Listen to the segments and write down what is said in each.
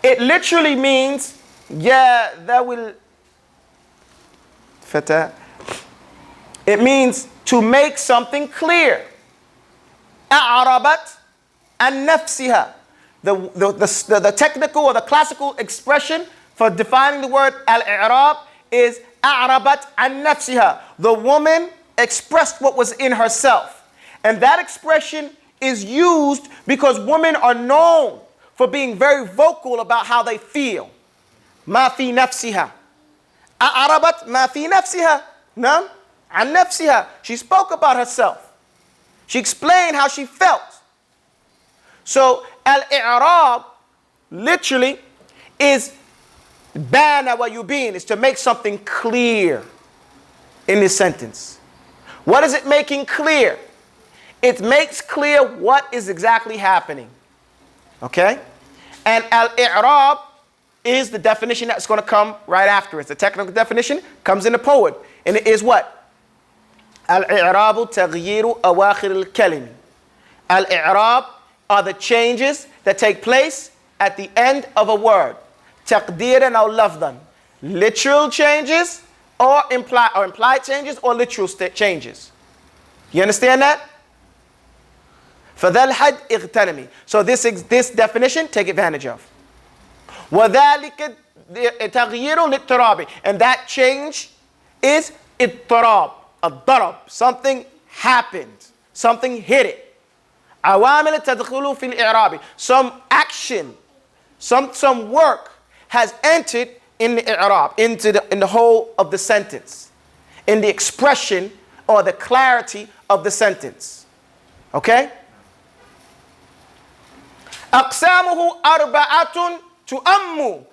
It literally means, yeah, that will. Fata. It means to make something clear. أعربت عن نفسها. The technical or the classical expression for defining the word al-i'rab is أعربت عن نفسها. The woman expressed what was in herself. And that expression is used because women are known for being very vocal about how they feel. ما في نفسها. أعربت ما في نفسها. نعم. عن نفسها. She spoke about herself. She explained how she felt. So al-i'rab literally is bana wa yubin, is to make something clear in this sentence. What is it making clear? It makes clear what is exactly happening. Okay? And al-i'rab is the definition that's going to come right after it. The technical definition comes in the poem. And it is what? Al-i'rabu taghyiru awakhir al-kalim. Al-i'rab are the changes that take place at the end of a word. Taqdiran aw lafdan. Literal changes or implied changes or literal changes. You understand that? فَذَا الْحَدْ اغْتَنَمِ. So this definition, take advantage of. وَذَلِكَ تَغْيِيرٌ لِلْتِرَابِ. And that change is اضطراب, a darab. Something happened. Something hit it. عوامل تدخل في الإعراب. Some action, some work has entered in the i'rab, in the whole of the sentence, in the expression or the clarity of the sentence. Okay? أقسامه أربعة تؤم.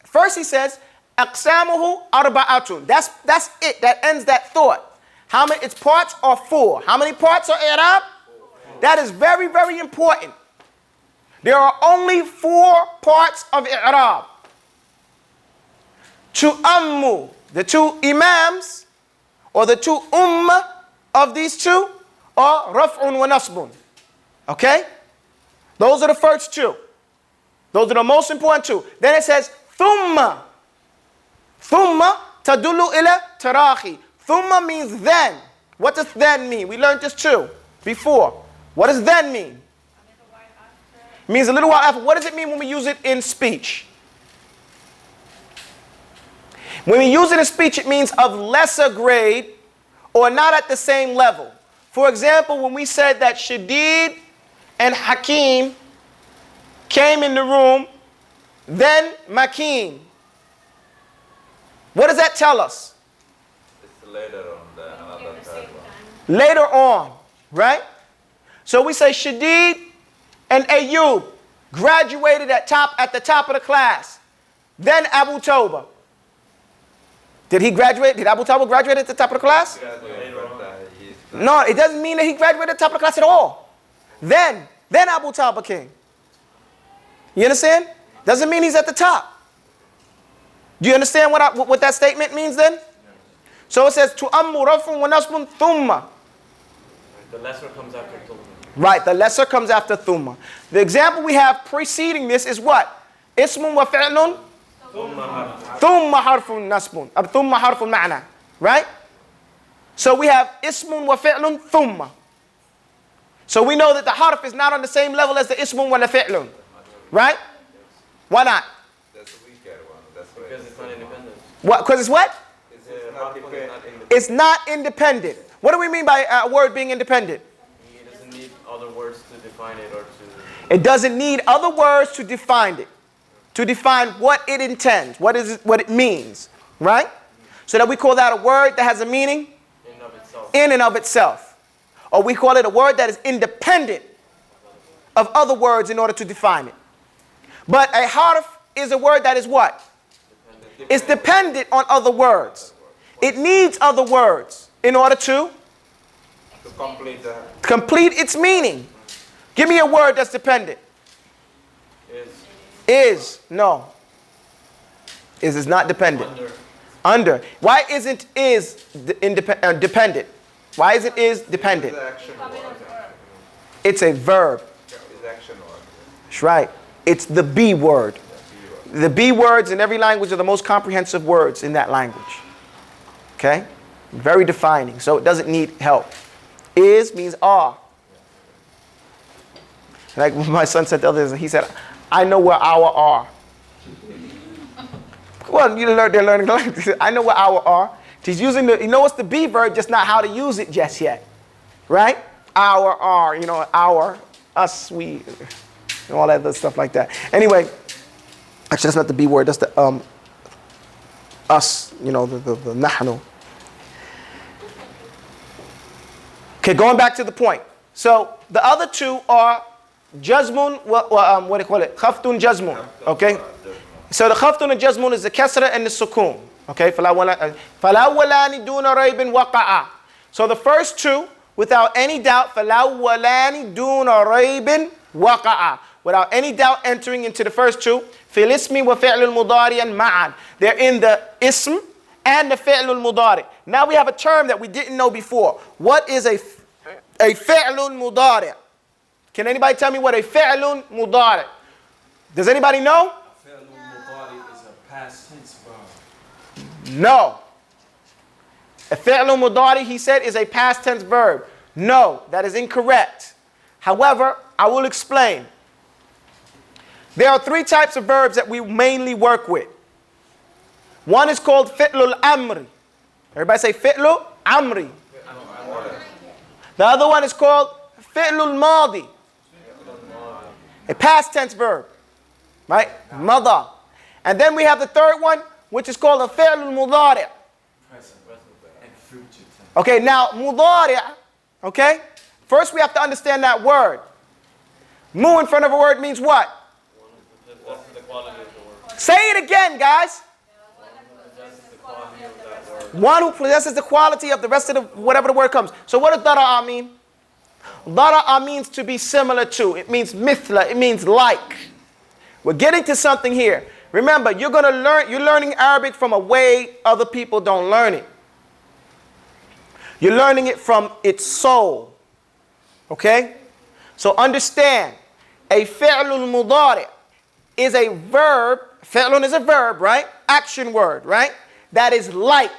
First he says أقسامه أربعة. That's it. That ends that thought. How many? Its parts are four. How many parts are i'rab? That is very, very important. There are only four parts of i'rab. Tu'ammu, the two imams or the two ummah of these two are raf'un wa nasbun. Okay? Those are the first two. Those are the most important two. Then it says thumma. Thumma tadullu ila tarahi. Thumma means then. What does then mean? We learned this too before. What does then mean? It means a little while after. What does it mean when we use it in speech? When we use it in speech, it means of lesser grade or not at the same level. For example, when we said that Shadid and Hakim came in the room, then Makin. What does that tell us? It's later on, another third one. Later on, right? So we say Shadid and Ayub graduated at the top of the class. Then Abu Tawbah. Did he graduate? Did Abu Tawbah graduate at the top of the class? No, it doesn't mean that he graduated at the top of the class at all. Then Abu Tawbah came. You understand? Doesn't mean he's at the top. Do you understand what that statement means then? So it says, tu'ammu rafun wa nasbun thumma. The lesser comes after thumma. Right, the lesser comes after thumma. The example we have preceding this is what? Ismun wa fi'lun thumma harfun nasbun. Thumma harfun ma'na. Right? So we have ismun wa fi'lun thumma. So we know that the harf is not on the same level as the ismun wa fi'lun. Right? Why not? That's a weaker one. That's why. Because it's not independent. What? Because it's what? It's not independent. It's not independent. What do we mean by a word being independent? It doesn't need other words to define it or to... It doesn't need other words to define it. To define what it intends, what it means. Right? So that we call that a word that has a meaning in and of itself. Or we call it a word that is independent of other words in order to define it. But a harf is a word that is what? It's dependent on other words. It needs other words in order to complete its meaning. Give me a word that's dependent. Is. No. Is not dependent. Under. Why isn't is dependent? Why isn't is dependent? It's a verb. It's action word. That's right. It's the be word. The B words in every language are the most comprehensive words in that language. Okay? Very defining, so it doesn't need help. Is means are. Like my son said the other day, he said, I know where our are. Well, they're learning language. He said, I know where our are. He's using he knows the B verb, just not how to use it just yet. Right? Our are, our, us, we, and all that other stuff like that. Anyway, actually that's not the B word, that's the us, the nahnu. Okay, going back to the point. So the other two are jazmun, what do you call it? Khaftun jazmun. Okay? So the khaftun and jazmun is the kasra and the sukun. Okay? فَلَوَّلَانِ دُونَ رَيْبٍ وَقَعَ. So the first two, without any doubt, فَلَوَّلَانِ دُونَ رَيْبٍ وَقَعَ. Without any doubt entering into the first two, فِي الْإِسْمِ وَفِعْلُ الْمُضَارِيَ مَعًا. They're in the ism and the fi'lul mudari. Now we have a term that we didn't know before. What is a fi'lul mudari? Can anybody tell me what a fi'lul mudari? Does anybody know? A fi'lul mudari is a past tense verb. No. A fi'lul mudari, he said, is a past tense verb. No, that is incorrect. However, I will explain. There are three types of verbs that we mainly work with. One is called fi'lul amri. Everybody say fi'lul amri. The other one is called fi'lul madi. A past tense verb. Right? Mada. And then we have the third one, which is called a fi'lul mudari. And future tense. Okay, now mudari, okay? First we have to understand that word. Mu in front of a word means what? The quality of the word. Say it again, guys. One who possesses the quality of the rest of the, whatever the word comes. So what does dara'a mean? Dara'a means to be similar to. It means mithla. It means like. We're getting to something here. Remember, you're learning Arabic from a way other people don't learn it. You're learning it from its soul. Okay? So understand, a fi'lul mudari is a verb. Fi'lun is a verb, right? Action word, right? That is like.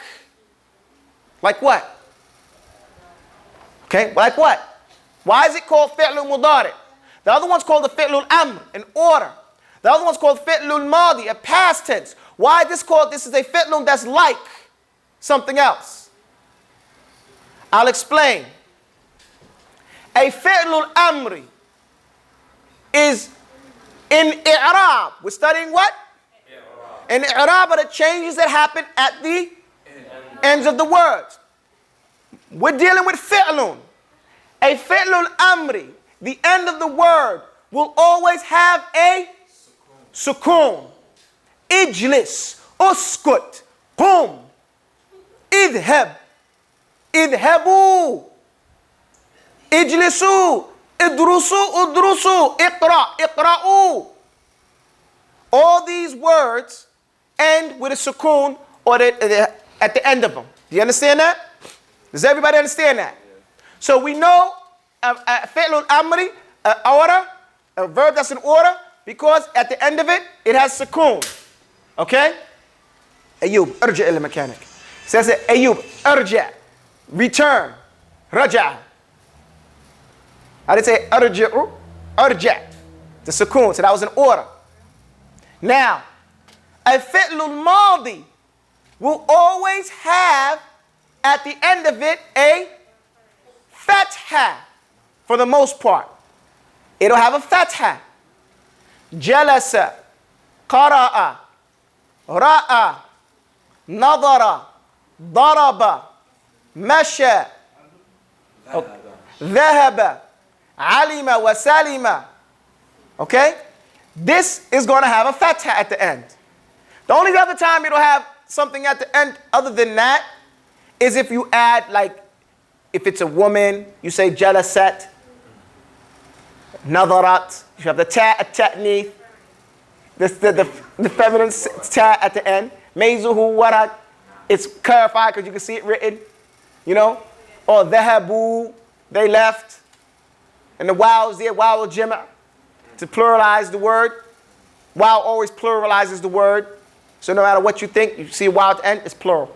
Like what? Okay, like what? Why is it called fi'lul mudari? The other one's called the fi'lul amr, an order. The other one's called fi'lul madi, a past tense. Why is this called? This is a fi'lun that's like something else. I'll explain. A fi'lul amri is in i'rab. We're studying what? In i'rab are the changes that happen at the ends of the words. We're dealing with fi'lun. A fi'lul amri, the end of the word, will always have a sukun. Ijlis, uskut, qum, idhab, idhabu, ijlisu, idrusu, udrusu, iqra, iqra'u. All these words end with a sukun or at the end of them. Do you understand that? Does everybody understand that? So we know fi'lul amri, order, a verb that's in order, because at the end of it, it has sukun. Okay? Ayub, arja ila makanik. Says it, Ayub, arja, return, raja. I didn't say arja'u, arja. The sukun, so that was an order. Now, a fi'lul madi will always have at the end of it a fatha for the most part. It'll have a fatha. Jalasa, qara'a, ra'a, nadara, daraba, masha, dhahaba, alima wa salima. Okay? This is going to have a fatha at the end. The only other time it'll have something at the end other than that is if you add, like, if it's a woman, you say jalasat, nadarat, you have the ta at ta'neeth, the feminine ta at the end. Mayzuhu warat, it's clarified because you can see it written, you know. Or dhahabu, they left. And the waw is there, waw al-jama', to pluralize the word. Wow always pluralizes the word. So no matter what you think, you see wow at the end, it's plural.